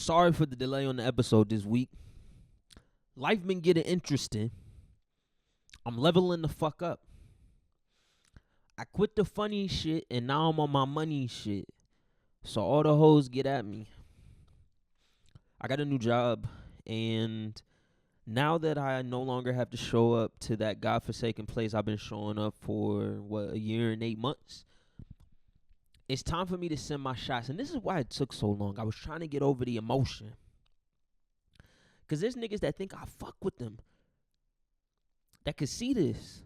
Sorry for the delay on the episode this week. Life been getting interesting. I'm leveling the fuck up. I quit the funny shit and now I'm on my money shit. So all the hoes get at me. I got a new job, and now that I no longer have to show up to that godforsaken place I've been showing up for, a year and 8 months, it's time for me to send my shots. And this is why it took so long. I was trying to get over the emotion. Because there's niggas that think I fuck with them, that could see this.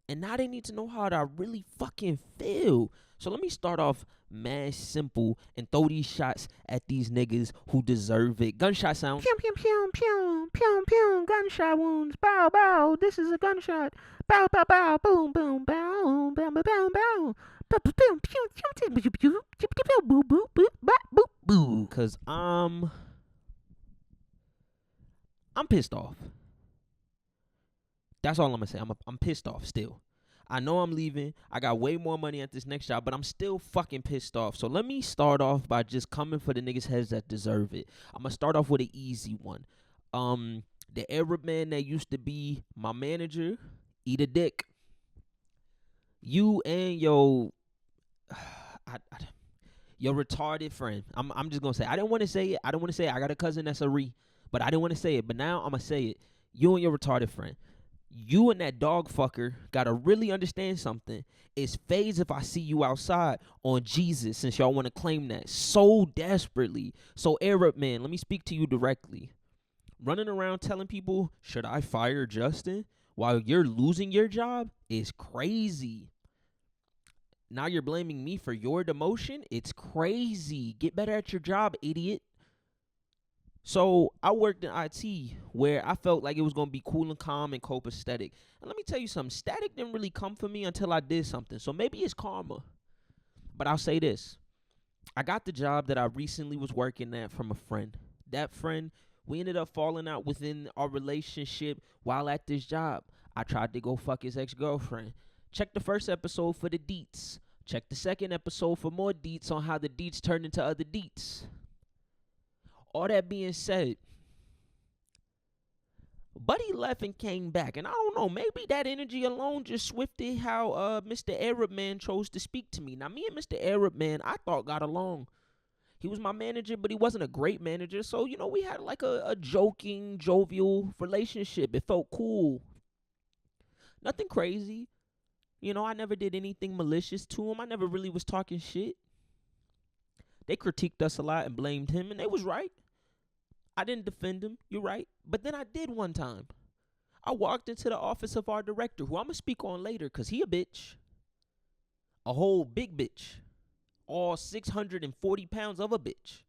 And now they need to know how I really fucking feel. So let me start off mad simple and throw these shots at these niggas who deserve it. Gunshot sounds. Pew, pew, pew, pew, pew, pew, gunshot wounds, bow, bow, this is a gunshot, bow, bow, bow, boom, boom, bow, bow, bow, bow, bow, Because I'm pissed off. That's all I'm going to say. I'm pissed off still. I know I'm leaving. I got way more money at this next job, but I'm still fucking pissed off. So let me start off by just coming for the niggas' heads that deserve it. I'm going to start off with an easy one. The Arab man that used to be my manager, eat a dick. You and your retarded friend. I'm just going to say, I didn't want to say it. I got a cousin that's a but I didn't want to say it. But now I'm going to say it. You and your retarded friend. You and that dog fucker gotta really understand something. It's phase if I see you outside on Jesus, since y'all want to claim that so desperately. So Arab man, let me speak to you directly. Running around telling people, should I fire Justin while you're losing your job is crazy. Now you're blaming me for your demotion? It's crazy. Get better at your job, idiot. So I worked in IT where I felt like it was going to be cool and calm and copacetic. And let me tell you something. Static didn't really come for me until I did something. So maybe it's karma. But I'll say this. I got the job that I recently was working at from a friend. That friend, we ended up falling out within our relationship while at this job. I tried to go fuck his ex-girlfriend. Check the first episode for the deets. Check the second episode for more deets on how the deets turned into other deets. All that being said, Buddy left and came back. And I don't know, maybe that energy alone just swifted how Mr. Arab Man chose to speak to me. Now, me and Mr. Arab Man, I thought got along. He was my manager, but he wasn't a great manager. So, we had like a joking, jovial relationship. It felt cool. Nothing crazy. I never did anything malicious to him. I never really was talking shit. They critiqued us a lot and blamed him, and they was right. I didn't defend him. You're right. But then I did one time. I walked into the office of our director, who I'm going to speak on later because he a bitch. A whole big bitch. All 640 pounds of a bitch.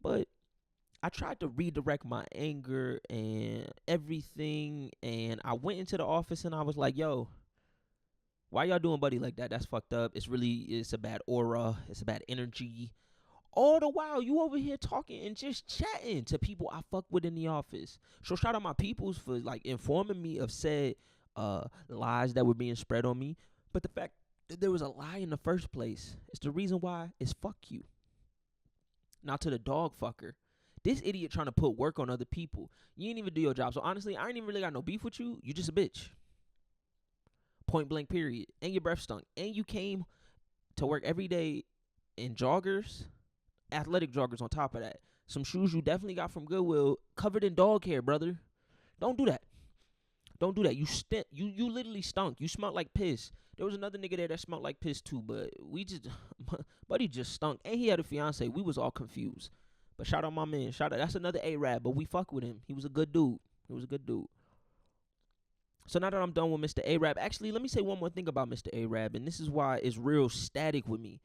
But I tried to redirect my anger and everything, and I went into the office and I was like, yo, why y'all doing Buddy like that? That's fucked up. It's a bad aura. It's a bad energy. All the while, you over here talking and just chatting to people I fuck with in the office. So shout out my peoples for informing me of said lies that were being spread on me. But the fact that there was a lie in the first place is the reason why it's fuck you. Now to the dog fucker. This idiot trying to put work on other people. You ain't even do your job. So honestly, I ain't even really got no beef with you. You just a bitch. Point blank period. And your breath stunk. And you came to work every day in joggers. Athletic joggers on top of that. Some shoes you definitely got from Goodwill covered in dog hair, brother. Don't do that. Don't do that. You literally stunk. You smelled like piss. There was another nigga there that smelled like piss too, but Buddy just stunk. And he had a fiance. We was all confused. But shout out my man. That's another Arab, but we fuck with him. He was a good dude. So now that I'm done with Mr. Arab, actually, let me say one more thing about Mr. Arab, and this is why it's real static with me.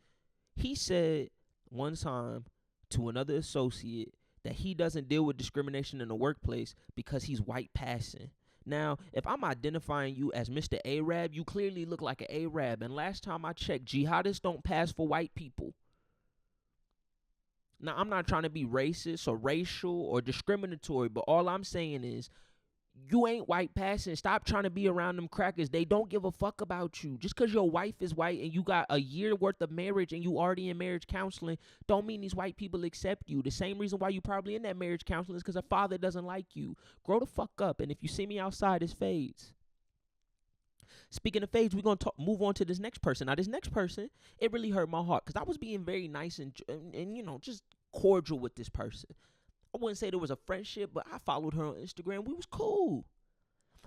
He said one time to another associate that he doesn't deal with discrimination in the workplace because he's white passing. Now, if I'm identifying you as Mr. Arab, you clearly look like an Arab. And last time I checked, jihadists don't pass for white people. Now, I'm not trying to be racist or racial or discriminatory, but all I'm saying is You ain't white passing. Stop trying to be around them crackers. They don't give a fuck about you. Just because your wife is white and you got a year worth of marriage and you already in marriage counseling, don't mean these white people accept you. The same reason why you probably in that marriage counseling is because a father doesn't like you. Grow the fuck up. And if you see me outside, it's fades. Speaking of fades, we're going to move on to this next person. Now, this next person, it really hurt my heart because I was being very nice and, you know, just cordial with this person. I wouldn't say there was a friendship, but I followed her on Instagram. We was cool.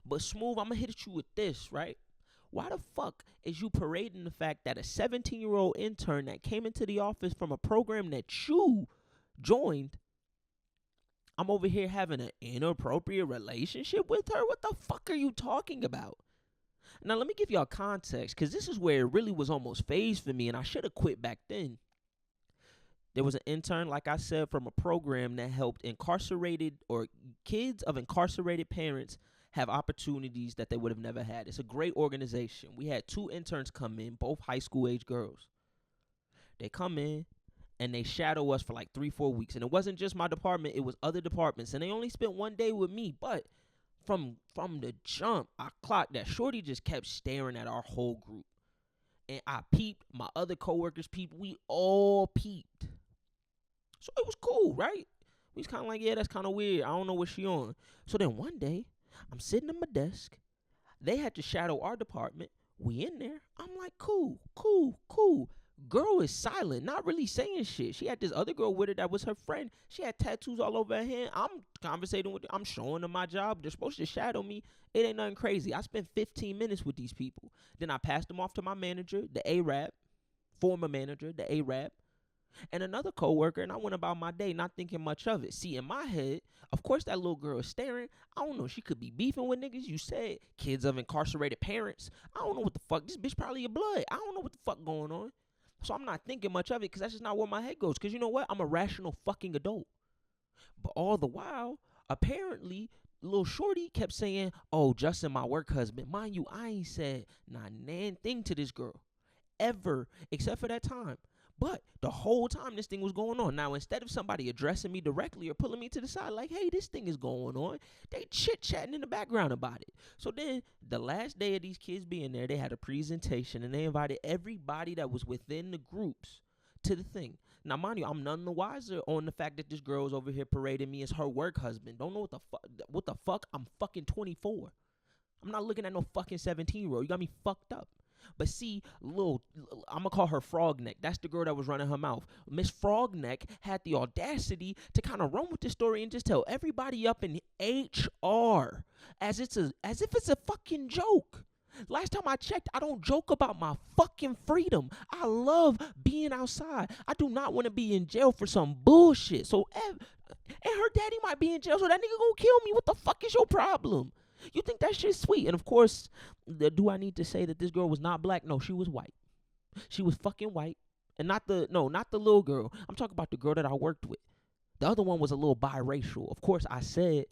But Smooth, I'm going to hit at you with this, right? Why the fuck is you parading the fact that a 17-year-old intern that came into the office from a program that you joined, I'm over here having an inappropriate relationship with her? What the fuck are you talking about? Now, let me give y'all context, because this is where it really was almost phased for me, and I should have quit back then. There was an intern, like I said, from a program that helped incarcerated or kids of incarcerated parents have opportunities that they would have never had. It's a great organization. We had 2 interns come in, both high school age girls. They come in and they shadow us for like 3-4 weeks. And it wasn't just my department, it was other departments. And they only spent 1 day with me. But from the jump, I clocked that shorty just kept staring at our whole group. And I peeped, my other coworkers peeped, we all peeped. So it was cool, right? We was kind of like, yeah, that's kind of weird. I don't know what she on. So then one day, I'm sitting at my desk. They had to shadow our department. We in there. I'm like, cool. Girl is silent, not really saying shit. She had this other girl with her that was her friend. She had tattoos all over her hand. I'm conversating with her. I'm showing them my job. They're supposed to shadow me. It ain't nothing crazy. I spent 15 minutes with these people. Then I passed them off to my manager, the Arab, former manager, the Arab, and another coworker, and I went about my day not thinking much of it. See, in my head, of course that little girl is staring. I don't know, she could be beefing with niggas. You said kids of incarcerated parents. I don't know what the fuck. This bitch probably your blood. I don't know what the fuck going on. So I'm not thinking much of it because that's just not where my head goes. Because you know what? I'm a rational fucking adult. But all the while, apparently, little shorty kept saying, oh, Justin, my work husband. Mind you, I ain't said not nan thing to this girl. Ever. Except for that time. But the whole time this thing was going on. Now, instead of somebody addressing me directly or pulling me to the side like, hey, this thing is going on, they chit-chatting in the background about it. So then the last day of these kids being there, they had a presentation and they invited everybody that was within the groups to the thing. Now, mind you, I'm none the wiser on the fact that this girl is over here parading me as her work husband. Don't know what the fuck? I'm fucking 24. I'm not looking at no fucking 17-year-old. You got me fucked up. But see, I'm going to call her Frogneck. That's the girl that was running her mouth. Miss Frogneck had the audacity to kind of run with this story and just tell everybody up in HR as if it's a fucking joke. Last time I checked, I don't joke about my fucking freedom. I love being outside. I do not want to be in jail for some bullshit. So, and her daddy might be in jail, so that nigga gonna kill me. What the fuck is your problem? You think that shit's sweet? And of course, do I need to say that this girl was not black? No, she was white. She was fucking white. And not the little girl. I'm talking about the girl that I worked with. The other one was a little biracial. Of course, I said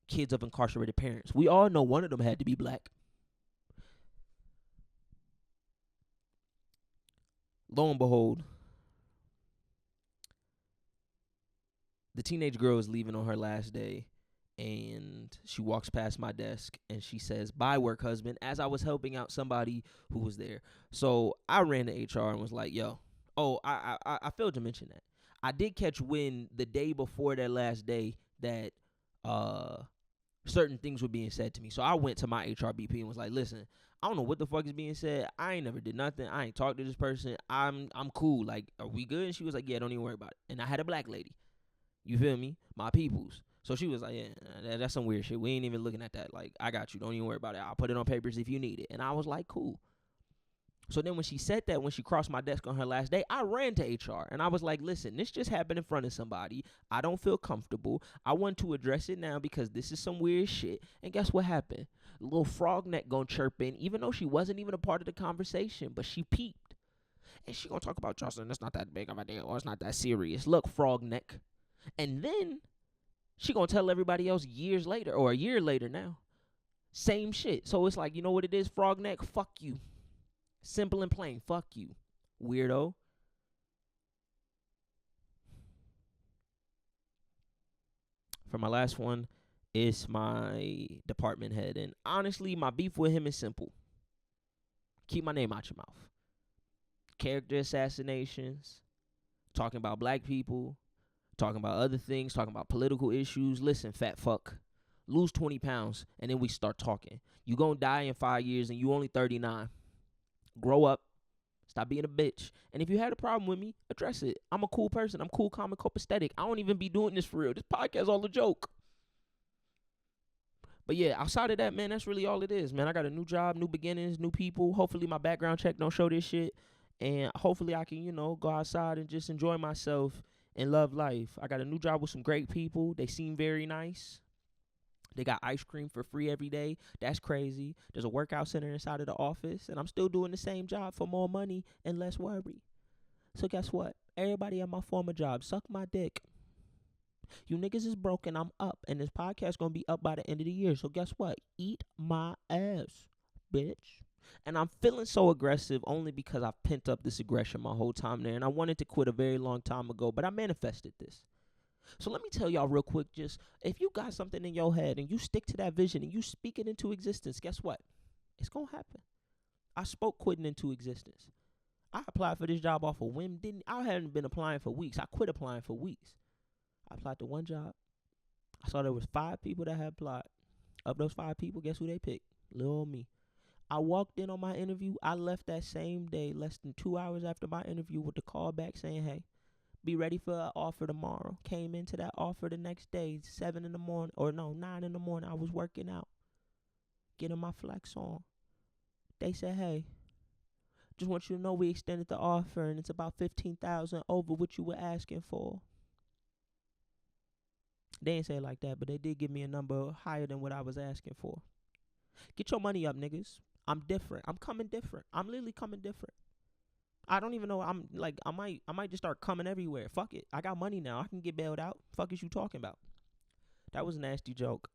kids of incarcerated parents. We all know one of them had to be black. Lo and behold, the teenage girl is leaving on her last day. And she walks past my desk and she says, bye, work husband, as I was helping out somebody who was there. So I ran to HR and was like, yo, I failed to mention that. I did catch wind the day before that last day that certain things were being said to me. So I went to my HR BP and was like, listen, I don't know what the fuck is being said. I ain't never did nothing. I ain't talked to this person. I'm cool. Like, are we good? And she was like, yeah, don't even worry about it. And I had a black lady. You feel me? My peoples. So she was like, yeah, that's some weird shit. We ain't even looking at that. Like, I got you. Don't even worry about it. I'll put it on papers if you need it. And I was like, cool. So then when she said that, when she crossed my desk on her last day, I ran to HR. And I was like, listen, this just happened in front of somebody. I don't feel comfortable. I want to address it now because this is some weird shit. And guess what happened? Little Frogneck gonna chirp in, even though she wasn't even a part of the conversation. But she peeped. And she gonna talk about Justin. It's not that big of a deal. Or it's not that serious. Look, Frogneck. And then she gonna tell everybody else years later, or a year later now, same shit. So it's like, you know what it is, Frogneck? Fuck you. Simple and plain. Fuck you, weirdo. For my last one, It's my department head. And honestly, my beef with him is simple. Keep my name out your mouth. Character assassinations, talking about black people, talking about other things, talking about political issues. Listen, fat fuck, lose 20 pounds and then we start talking. You gonna die in 5 years and you only 39. Grow up. Stop being a bitch. And if you had a problem with me, address it. I'm a cool person. I'm cool, comic, copacetic. I don't even be doing this for real. This podcast all a joke. But yeah, outside of that, man, that's really all it is, man. I got a new job, new beginnings, new people. Hopefully my background check don't show this shit. And hopefully I can, go outside and just enjoy myself and love life. I got a new job with some great people. They seem very nice. They got ice cream for free every day. That's crazy. There's a workout center inside of the office. And I'm still doing the same job for more money and less worry. So guess what? Everybody at my former job, suck my dick. You niggas is broken. I'm up. And this podcast going to be up by the end of the year. So guess what? Eat my ass, bitch. And I'm feeling so aggressive only because I've pent up this aggression my whole time there. And I wanted to quit a very long time ago. But I manifested this. So let me tell y'all real quick, just if you got something in your head and you stick to that vision and you speak it into existence, guess what? It's going to happen. I spoke quitting into existence. I applied for this job off a whim. I hadn't been applying for weeks. I quit applying for weeks. I applied to one job. I saw there was 5 people that had applied. Of those 5 people, guess who they picked? Little old me. I walked in on my interview. I left that same day, less than 2 hours after my interview, with the call back saying, hey, be ready for an offer tomorrow. Came into that offer the next day, 7 in the morning, 9 in the morning. I was working out, getting my flex on. They said, hey, just want you to know we extended the offer and it's about $15,000 over what you were asking for. They didn't say it like that, but they did give me a number higher than what I was asking for. Get your money up, niggas. I'm different. I'm coming different. I'm literally coming different. I don't even know. I'm like, I might just start coming everywhere. Fuck it. I got money now. I can get bailed out. Fuck is you talking about? That was a nasty joke.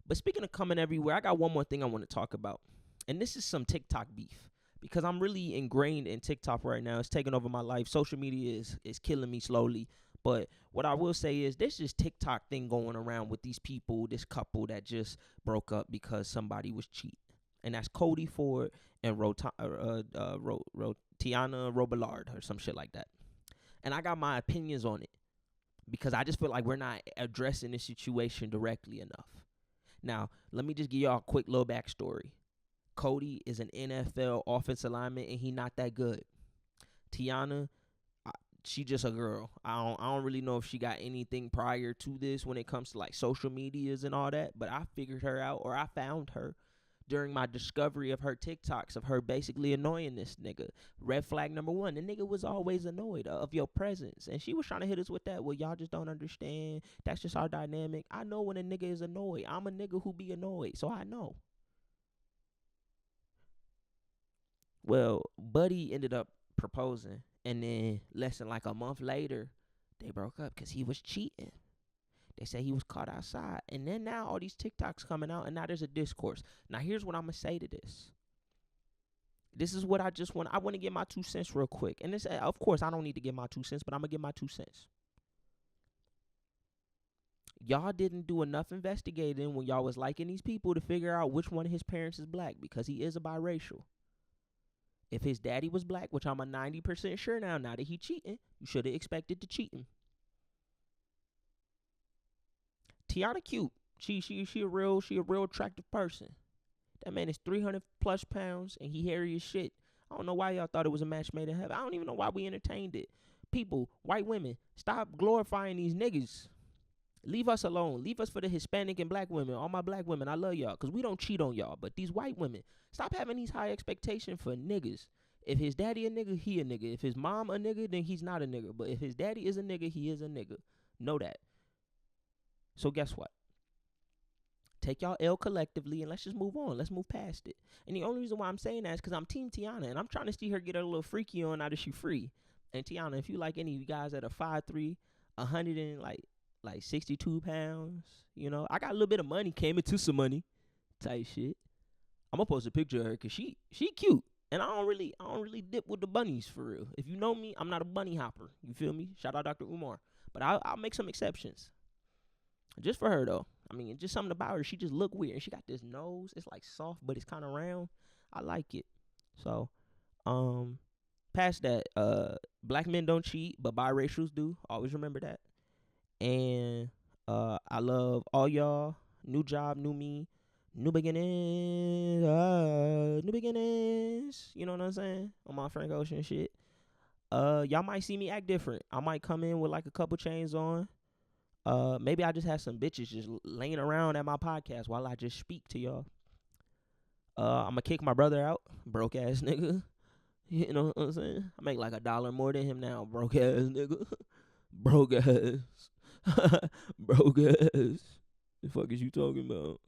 But speaking of coming everywhere, I got one more thing I want to talk about. And this is some TikTok beef. Because I'm really ingrained in TikTok right now. It's taking over my life. Social media is killing me slowly. But what I will say is there's this TikTok thing going around with these people, this couple that just broke up because somebody was cheating. And that's Cody Ford and Tiana Robillard or some shit like that. And I got my opinions on it because I just feel like we're not addressing this situation directly enough. Now, let me just give y'all a quick little backstory. Cody is an NFL offensive lineman, and he not that good. Tiana, she just a girl. I don't really know if she got anything prior to this when it comes to like social medias and all that, but I figured her out, or I found her during my discovery of her TikToks of her basically annoying this nigga. Red flag number 1, the nigga was always annoyed of your presence. And she was trying to hit us with that. Well, y'all just don't understand. That's just our dynamic. I know when a nigga is annoyed. I'm a nigga who be annoyed, so I know. Well, Buddy ended up proposing. And then less than like a month later, they broke up because he was cheating. They say he was caught outside. And then now all these TikToks coming out, and now there's a discourse. Now here's what I'm going to say to this. This is what I want to get my 2 cents real quick. And this, of course, I don't need to get my 2 cents, but I'm going to get my 2 cents. Y'all didn't do enough investigating when y'all was liking these people to figure out which one of his parents is black, because he is a biracial. If his daddy was black, which I'm a 90% sure now that he cheating, you should have expected to cheat him. Tiana cute. She a real attractive person. That man is 300 plus pounds and he hairy as shit. I don't know why y'all thought it was a match made in heaven. I don't even know why we entertained it. People, white women, stop glorifying these niggas. Leave us alone. Leave us for the Hispanic and black women. All my black women, I love y'all because we don't cheat on y'all. But these white women, stop having these high expectations for niggas. If his daddy a nigga, he a nigga. If his mom a nigga, then he's not a nigga. But if his daddy is a nigga, he is a nigga. Know that. So guess what? Take y'all L collectively and let's just move on. Let's move past it. And the only reason why I'm saying that is because I'm Team Tiana and I'm trying to see her get her little freaky on out of she free. And Tiana, if you like any of you guys that are 5'3", 100 and like 62 pounds, I got a little bit of money, came into some money type shit. I'm gonna post a picture of her because she cute. And I don't really dip with the bunnies for real. If you know me, I'm not a bunny hopper. You feel me? Shout out Dr. Umar. But I'll make some exceptions. Just for her though. I mean, just something about her. She just look weird. And she got this nose. It's like soft, but it's kind of round. I like it. So, past that, black men don't cheat, but biracials do. Always remember that. And I love all y'all. New job, new me, new beginnings, new beginnings. You know what I'm saying? On my Frank Ocean shit. Y'all might see me act different. I might come in with like a couple chains on. Maybe I just have some bitches just laying around at my podcast while I just speak to y'all. I'm gonna kick my brother out, broke ass nigga. You know what I'm saying? I make like $1 more than him now, broke ass nigga. Broke ass. Broke ass. The fuck is you talking about?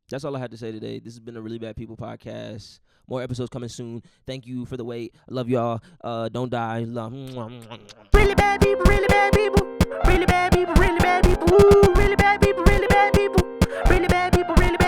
That's all I had to say today. This has been a Really Bad People podcast. More episodes coming soon. Thank you for the wait. I love y'all. Don't die. Love. Really bad people, really bad people. Really bad people, really bad people. Ooh, really bad people, really bad people. Really bad people, really bad people.